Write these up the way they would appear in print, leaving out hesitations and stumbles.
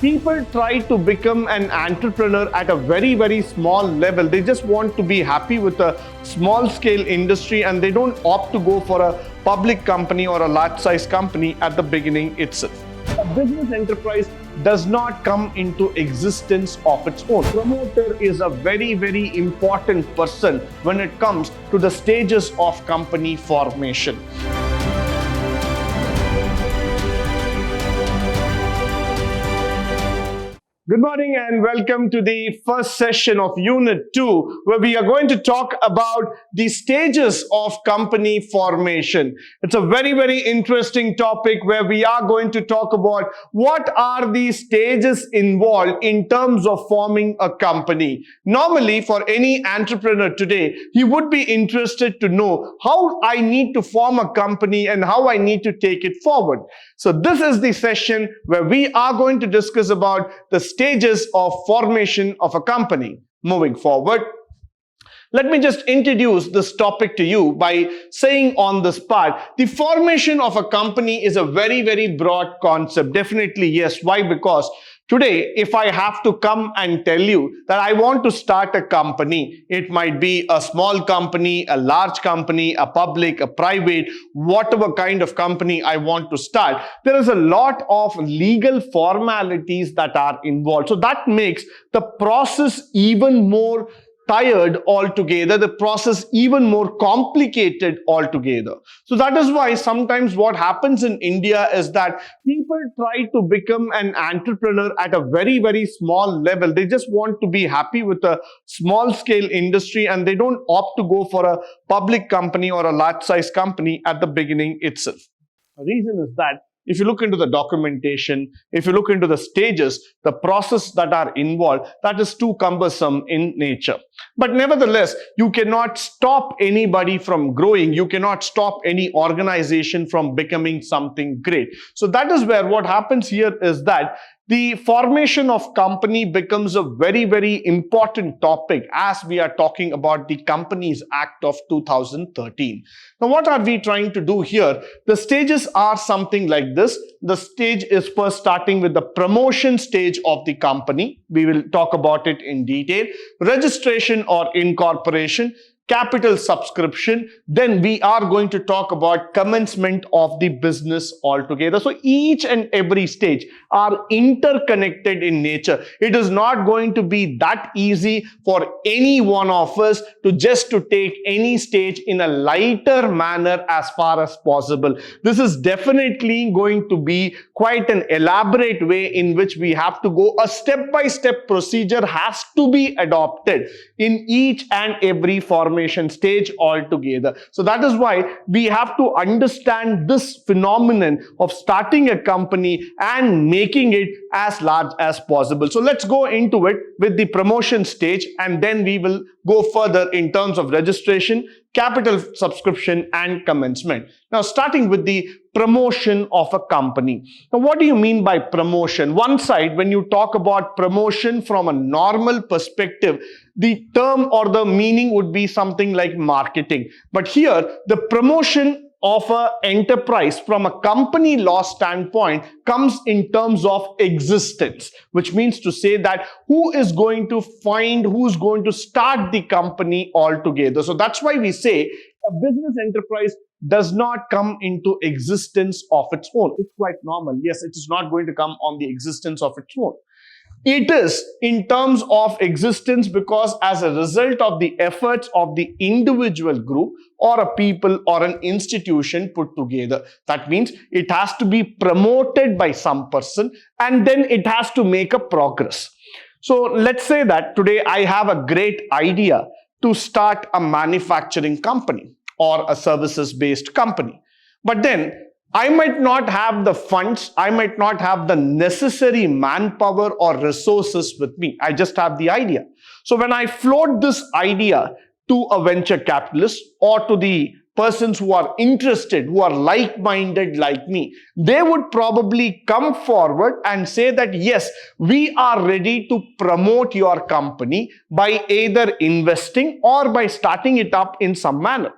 People try to become an entrepreneur at a very small level. They just want to be happy with a small scale industry and they don't opt to go for a public company or a large size company at the beginning itself. A business enterprise does not come into existence of its own. Promoter is a very important person when it comes to the stages of company formation. Good morning and welcome to the first session of Unit 2, where we are going to talk about the stages of company formation. It's a very interesting topic where we are going to talk about what are the stages involved in terms of forming a company. Normally, for any entrepreneur today, he would be interested to know how I need to form a company and how I need to take it forward. So this is the session where we are going to discuss about the stages of formation of a company. Moving forward, let me just introduce this topic to you by saying on this part, the formation of a company is a very broad concept. Definitely yes. Why? Because today, if I have to come and tell you that I want to start a company, it might be a small company, a large company, a public, a private, whatever kind of company I want to start, there is a lot of legal formalities that are involved. So that makes the process even more tired altogether, the process even more complicated altogether. So that is why sometimes what happens in India is that people try to become an entrepreneur at a very small level. They just want to be happy with a small scale industry and they don't opt to go for a public company or a large size company at the beginning itself. The reason is that if you look into the documentation, if you look into the stages, the process that are involved, that is too cumbersome in nature. But nevertheless, you cannot stop anybody from growing. You cannot stop any organization from becoming something great. So that is where what happens here is that the formation of company becomes a very important topic as we are talking about the Companies Act of 2013. Now, what are we trying to do here? The stages are something like this. The stage is first starting with the promotion stage of the company. We will talk about it in detail. Registration or incorporation, capital subscription, then we are going to talk about commencement of the business altogether. So each and every stage are interconnected in nature. It is not going to be that easy for any one of us to take any stage in a lighter manner as far as possible. This is definitely going to be quite an elaborate way in which we have to go. A step-by-step procedure has to be adopted in each and every formation stage altogether. So that is why we have to understand this phenomenon of starting a company and making it as large as possible. So let's go into it with the promotion stage and then we will go further in terms of registration, capital subscription and commencement. Now starting with the promotion of a company. Now what do you mean by promotion? One side, when you talk about promotion from a normal perspective, the term or the meaning would be something like marketing. But here the promotion of an enterprise from a company law standpoint comes in terms of existence, which means to say that who is going to start the company altogether. So that's why we say a business enterprise does not come into existence of its own. It's quite normal. Yes, it is not going to come on the existence of its own. It is in terms of existence because as a result of the efforts of the individual group or a people or an institution put together. That means it has to be promoted by some person and then it has to make a progress. So let's say that today I have a great idea to start a manufacturing company or a services-based company. But then I might not have the funds, I might not have the necessary manpower or resources with me. I just have the idea. So when I float this idea to a venture capitalist or to the persons who are interested, who are like-minded like me, they would probably come forward and say that yes, we are ready to promote your company by either investing or by starting it up in some manner.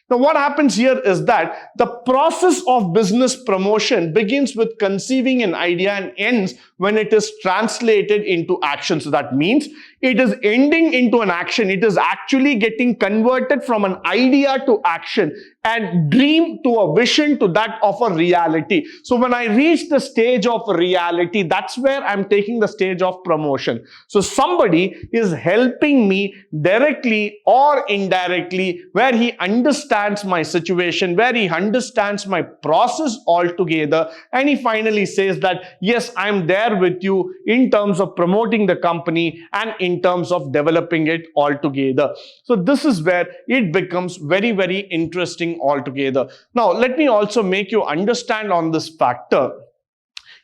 Now, what happens here is that the process of business promotion begins with conceiving an idea and ends when it is translated into action. So that means it is ending into an action. It is actually getting converted from an idea to action and dream to a vision to that of a reality. So when I reach the stage of reality, that's where I'm taking the stage of promotion. So somebody is helping me directly or indirectly, where he understands my situation, where he understands my process altogether, and he finally says that, yes, I'm there with you in terms of promoting the company and in terms of developing it altogether. So this is where it becomes very, very interesting altogether. Now, let me also make you understand on this factor.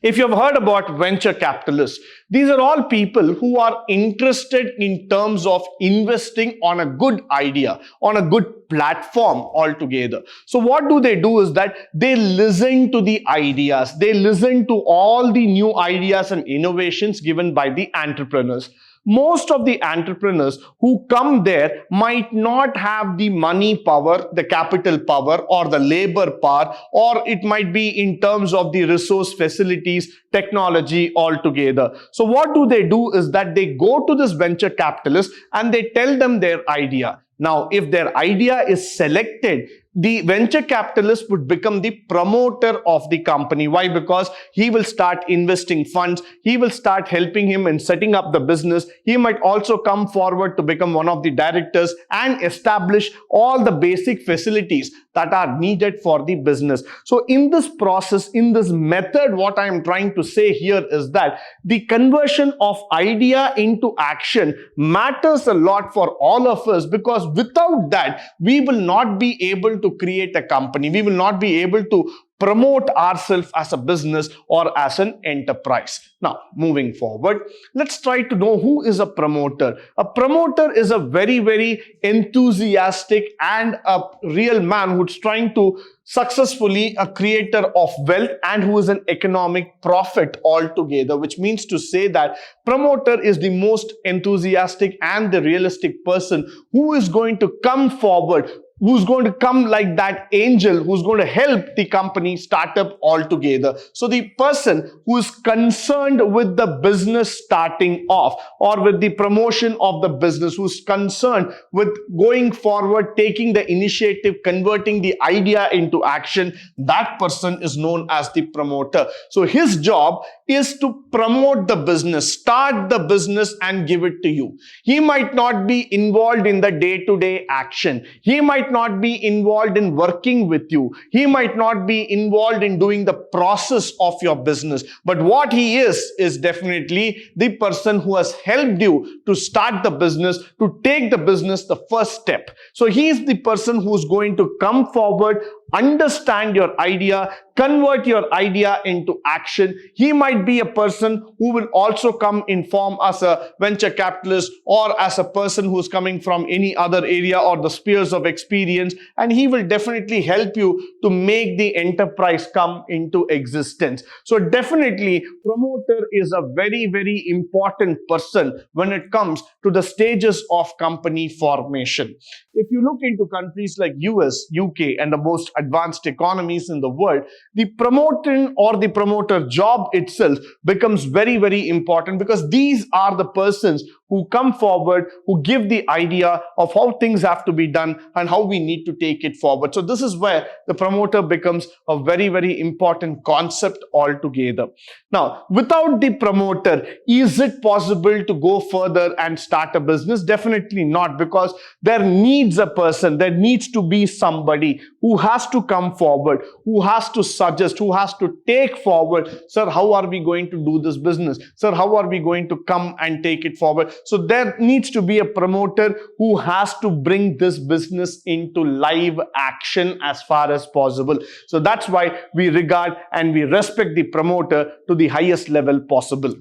If you've heard about venture capitalists, these are all people who are interested in terms of investing on a good idea, on a good platform altogether. So what do is that they listen to the ideas, they listen to all the new ideas and innovations given by the entrepreneurs. Most of the entrepreneurs who come there might not have the money power, the capital power, or the labor power, or it might be in terms of the resource facilities, technology altogether. So what do is that they go to this venture capitalist and they tell them their idea. Now, if their idea is selected, the venture capitalist would become the promoter of the company. Why? Because he will start investing funds. He will start helping him in setting up the business. He might also come forward to become one of the directors and establish all the basic facilities that are needed for the business. So in this process, in this method, what I am trying to say here is that the conversion of idea into action matters a lot for all of us, because without that, we will not be able to create a company. We will not be able to promote ourselves as a business or as an enterprise. Now, moving forward, let's try to know who is a promoter. A promoter is a very, very enthusiastic and a real man who's trying to successfully a creator of wealth and who is an economic profit altogether, which means to say that promoter is the most enthusiastic and the realistic person who is going to come forward, who's going to come like that angel, who's going to help the company startup altogether. So the person who is concerned with the business starting off or with the promotion of the business, who's concerned with going forward, taking the initiative, converting the idea into action, that person is known as the promoter. So his job is to promote the business, start the business and give it to you. He might not be involved in the day-to-day action. He might not be involved in working with you. He might not be involved in doing the process of your business. But what he is definitely the person who has helped you to start the business, to take the business the first step. So he is the person who's going to come forward, understand your idea, convert your idea into action. He might be a person who will also come in form as a venture capitalist or as a person who's coming from any other area or the spheres of experience, and he will definitely help you to make the enterprise come into existence. So definitely promoter is a very, very important person when it comes to the stages of company formation. If you look into countries like US, UK and the most advanced economies in the world, the promoting or the promoter job itself becomes very, very important, because these are the persons who come forward, who give the idea of how things have to be done and how we need to take it forward. So this is where the promoter becomes a very, very important concept altogether. Now, without the promoter, is it possible to go further and start a business? Definitely not, because there needs a person, there needs to be somebody who has to come forward, who has to suggest, who has to take forward, sir, how are we going to do this business? Sir, how are we going to come and take it forward? So there needs to be a promoter who has to bring this business into live action as far as possible. So that's why we regard and we respect the promoter to the highest level possible.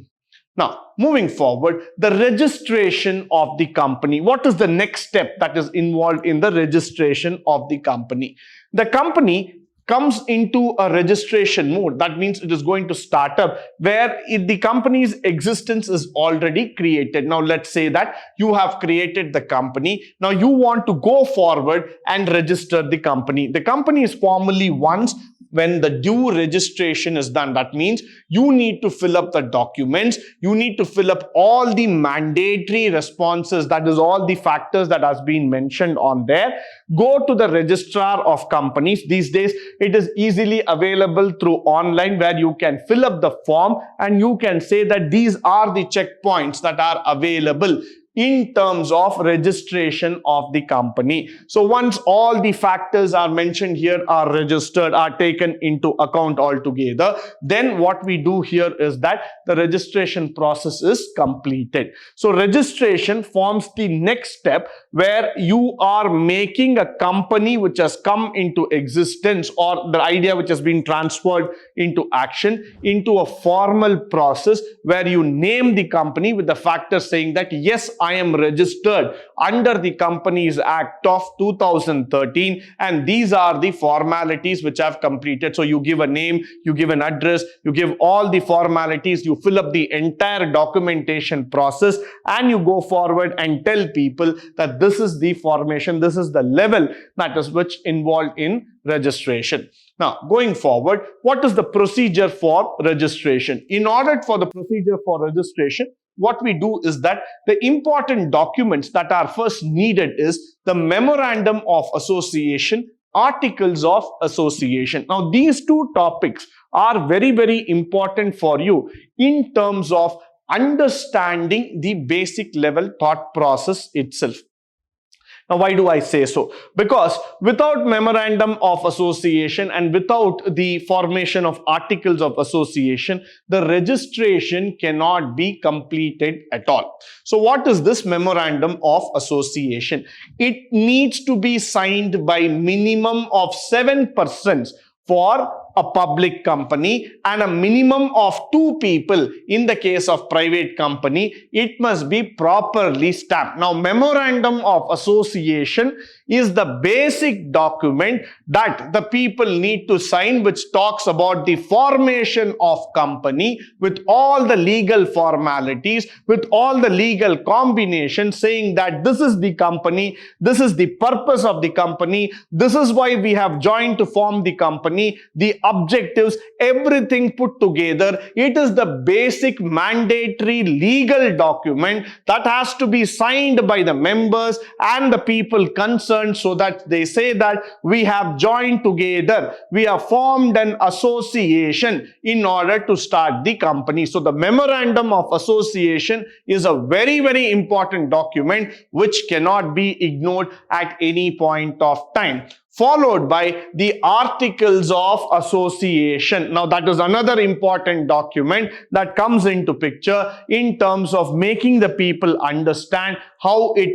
Now, moving forward, the registration of the company. What is the next step that is involved in the registration of the company? The company comes into a registration mode. That means it is going to start up where the company's existence is already created. Now let's say that you have created the company. Now you want to go forward and register the company. The company is formally once when the due registration is done. That means you need to fill up the documents, you need to fill up all the mandatory responses, that is all the factors that has been mentioned on there. Go to the registrar of companies. These days it is easily available through online where you can fill up the form and you can say that these are the checkpoints that are available in terms of registration of the company. So once all the factors are mentioned here are registered, are taken into account altogether, then what we do here is that the registration process is completed. So registration forms the next step where you are making a company which has come into existence, or the idea which has been transferred into action, into a formal process where you name the company with the factors saying that yes, I am registered under the Companies Act of 2013 and these are the formalities which I have completed. So you give a name, you give an address, you give all the formalities, you fill up the entire documentation process and you go forward and tell people that this is the formation, this is the level that is which involved in registration. Now, going forward, what is the procedure for registration? In order for the procedure for registration, what we do is that the important documents that are first needed is the Memorandum of Association, Articles of Association. Now, these two topics are very, very important for you in terms of understanding the basic level thought process itself. Now, why do I say so? Because without Memorandum of Association and without the formation of Articles of Association, the registration cannot be completed at all. So what is this Memorandum of Association? It needs to be signed by minimum of 7 persons for a public company and a minimum of 2 people in the case of private company. It must be properly stamped. Now, Memorandum of Association is the basic document that the people need to sign, which talks about the formation of company with all the legal formalities, with all the legal combinations, saying that this is the company, this is the purpose of the company, this is why we have joined to form the company, the objectives, everything put together. It is the basic mandatory legal document that has to be signed by the members and the people concerned, so that they say that we have joined together, we have formed an association in order to start the company. So the Memorandum of Association is a very, very important document which cannot be ignored at any point of time, followed by the Articles of Association. Now, that is another important document that comes into picture in terms of making the people understand how it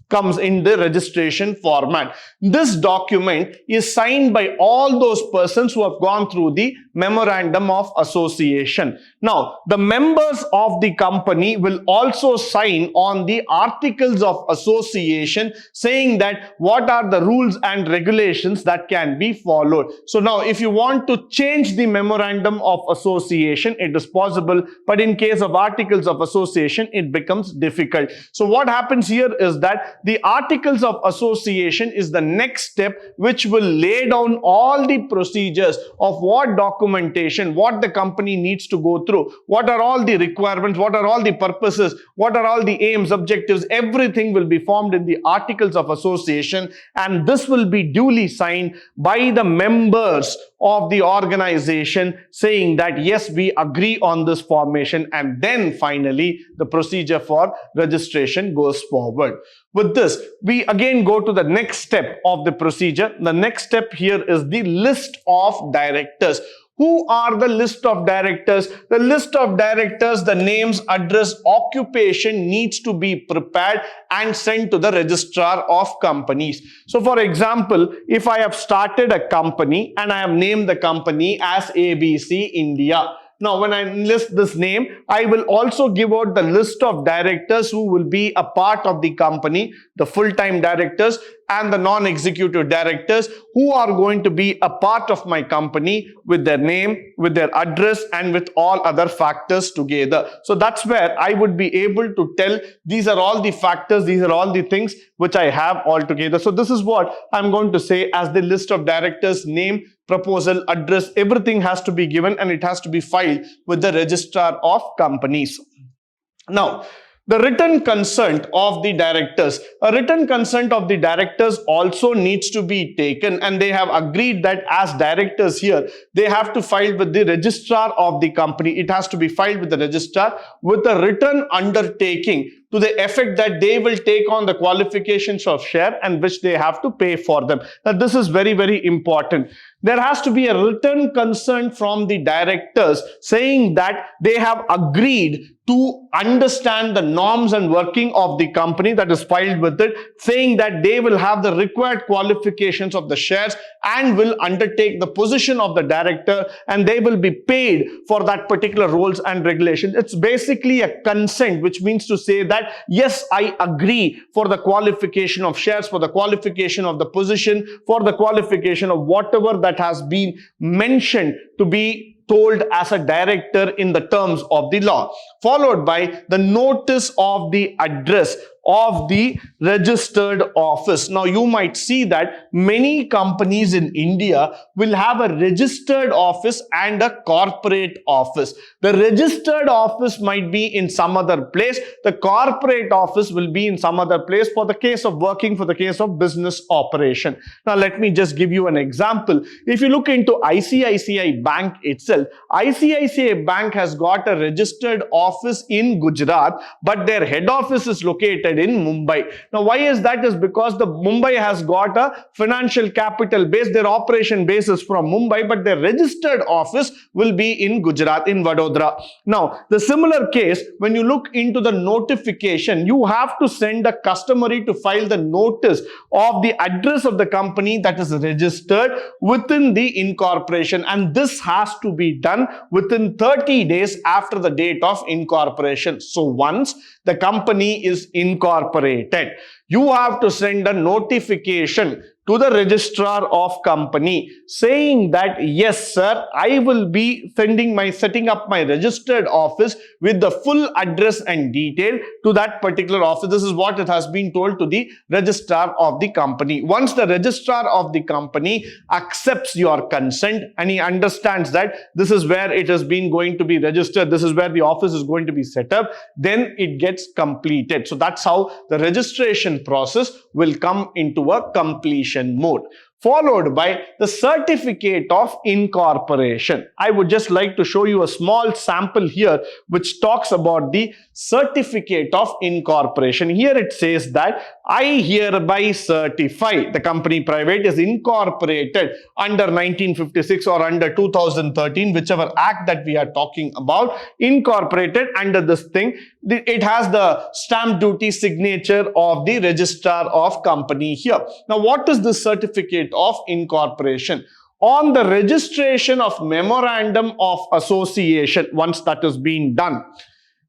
comes in the registration format. This document is signed by all those persons who have gone through the Memorandum of Association. Now, the members of the company will also sign on the Articles of Association, saying that what are the rules and regulations that can be followed. So now, if you want to change the Memorandum of Association, it is possible, but in case of Articles of Association, it becomes difficult. So what happens here is that the Articles of Association is the next step which will lay down all the procedures of what documentation, what the company needs to go through, what are all the requirements, what are all the purposes, what are all the aims, objectives, everything will be formed in the Articles of Association, and this will be duly signed by the members of the organization, saying that yes, we agree on this formation, and then finally the procedure for registration goes forward. With this, we again go to the next step of the procedure. The next step here is the list of directors. Who are the list of directors? The list of directors, the names, address, occupation needs to be prepared and sent to the registrar of companies. So for example, if I have started a company and I have named the company as ABC India. Now, when I list this name, I will also give out the list of directors who will be a part of the company, the full-time directors, and the non-executive directors who are going to be a part of my company with their name, with their address, and with all other factors together. So that's where I would be able to tell these are all the factors, these are all the things which I have all together. So this is what I'm going to say as the list of directors: name, proposal, address, everything has to be given and it has to be filed with the registrar of companies. Now, the written consent of the directors. A written consent of the directors also needs to be taken, and they have agreed that as directors here, they have to file with the registrar of the company. It has to be filed with the registrar with a written undertaking to the effect that they will take on the qualifications of share and which they have to pay for them. Now, this is very, very important. There has to be a written consent from the directors saying that they have agreed to understand the norms and working of the company that is filed with it, saying that they will have the required qualifications of the shares and will undertake the position of the director, and they will be paid for that particular rules and regulations. It's basically a consent, which means to say that yes, I agree for the qualification of shares, for the qualification of the position, for the qualification of whatever that has been mentioned to be told as a director in the terms of the law, followed by the notice of the address of the registered office. Now, you might see that many companies in India will have a registered office and a corporate office. The registered office might be in some other place. The corporate office will be in some other place for the case of working, for the case of business operation. Now, let me just give you an example. If you look into ICICI Bank itself, ICICI Bank has got a registered office in Gujarat, but their head office is located in Mumbai. Now, why is that? Is because the Mumbai has got a financial capital base. Their operation base is from Mumbai, but their registered office will be in Gujarat, in Vadodara. Now, the similar case, when you look into the notification, you have to send a customary to file the notice of the address of the company that is registered within the incorporation, and this has to be done within 30 days after the date of incorporation. So once the company is incorporated, you have to send a notification to the registrar of company saying that yes sir, I will be setting up my registered office with the full address and detail to that particular office. This is what it has been told to the registrar of the company. Once the registrar of the company accepts your consent and he understands that this is where it has been going to be registered, this is where the office is going to be set up, then it gets completed. So that's how the registration process will come into a completion mode, followed by the certificate of incorporation. I would just like to show you a small sample here which talks about the certificate of incorporation. Here it says that I hereby certify the company private is incorporated under 1956 or under 2013, whichever act that we are talking about, incorporated under this thing. It has the stamp duty signature of the registrar of company here. Now, what is this certificate of incorporation? On the registration of memorandum of association, once that is being done,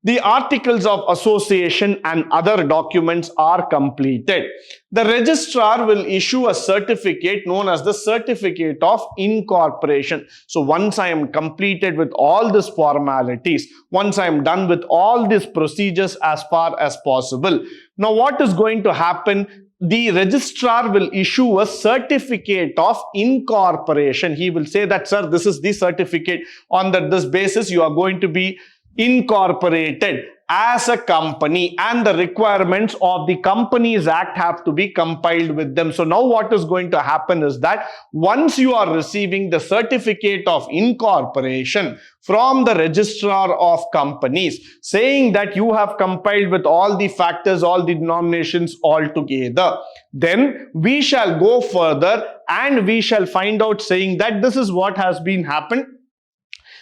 the articles of association and other documents are completed, the registrar will issue a certificate known as the certificate of incorporation. So once I am completed with all these formalities, once I am done with all these procedures as far as possible, now what is going to happen? The registrar will issue a certificate of incorporation. He will say that, sir, this is the certificate. On this basis, you are going to be incorporated as a company, and the requirements of the Companies Act have to be compiled with them. So now what is going to happen is that once you are receiving the certificate of incorporation from the registrar of companies saying that you have compiled with all the factors, all the denominations all together, then we shall go further and we shall find out saying that this is what has been happened.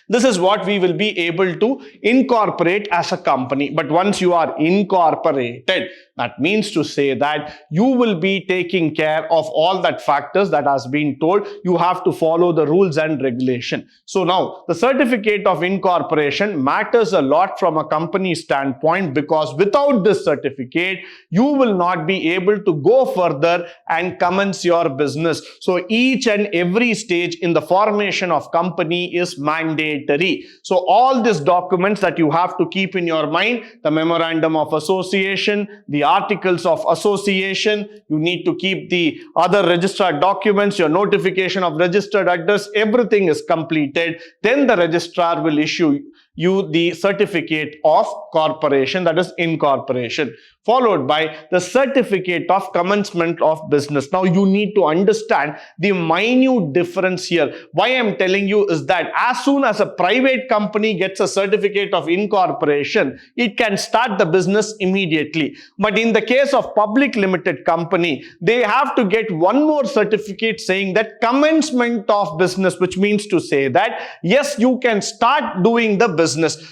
This is what we will be able to incorporate as a company. But once you are incorporated, that means to say that you will be taking care of all that factors that has been told. You have to follow the rules and regulation. So now the certificate of incorporation matters a lot from a company standpoint, because without this certificate, you will not be able to go further and commence your business. So each and every stage in the formation of company is mandatory. So all these documents that you have to keep in your mind: the memorandum of association, the articles of association, you need to keep the other registered documents, your notification of registered address, everything is completed. Then the registrar will issue you the certificate of corporation, that is incorporation, followed by the certificate of commencement of business. Now you need to understand the minute difference here. Why I'm telling you is that as soon as a private company gets a certificate of incorporation, it can start the business immediately. But in the case of public limited company, they have to get one more certificate saying that commencement of business, which means to say that yes, you can start doing the business.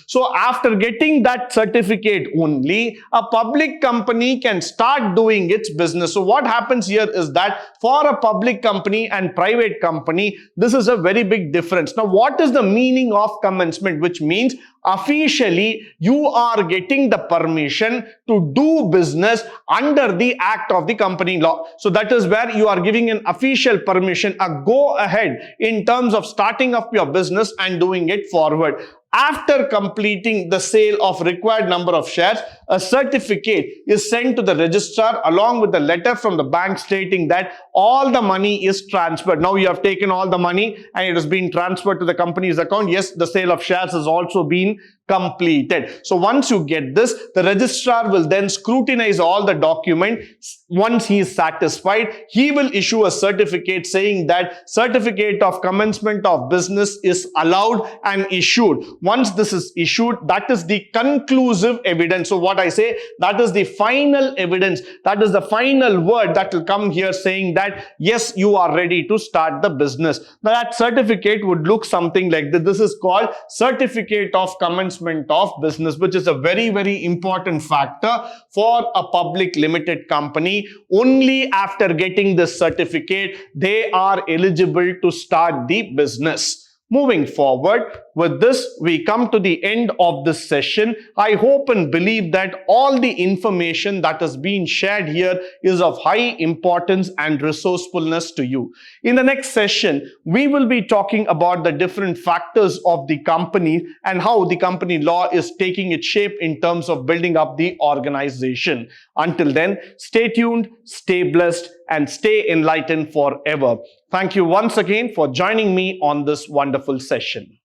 So after getting that certificate only, a public company can start doing its business. So what happens here is that for a public company and private company, this is a very big difference. Now, what is the meaning of commencement? Which means officially you are getting the permission to do business under the act of the company law. So that is where you are giving an official permission, a go ahead in terms of starting up your business and doing it forward. After completing the sale of required number of shares, a certificate is sent to the registrar along with the letter from the bank stating that all the money is transferred. Now you have taken all the money and it has been transferred to the company's account. Yes, the sale of shares has also been completed. So once you get this, the registrar will then scrutinize all the documents. Once he is satisfied, he will issue a certificate saying that certificate of commencement of business is allowed and issued. Once this is issued, that is the conclusive evidence. So what I say, that is the final evidence, that is the final word that will come here saying that yes, you are ready to start the business. Now that certificate would look something like this. This is called certificate of commencement of business, which is a very, very important factor for a public limited company. Only after getting this certificate, they are eligible to start the business. Moving forward, with this, we come to the end of this session. I hope and believe that all the information that has been shared here is of high importance and resourcefulness to you. In the next session, we will be talking about the different factors of the company and how the company law is taking its shape in terms of building up the organization. Until then, stay tuned, stay blessed, and stay enlightened forever. Thank you once again for joining me on this wonderful session.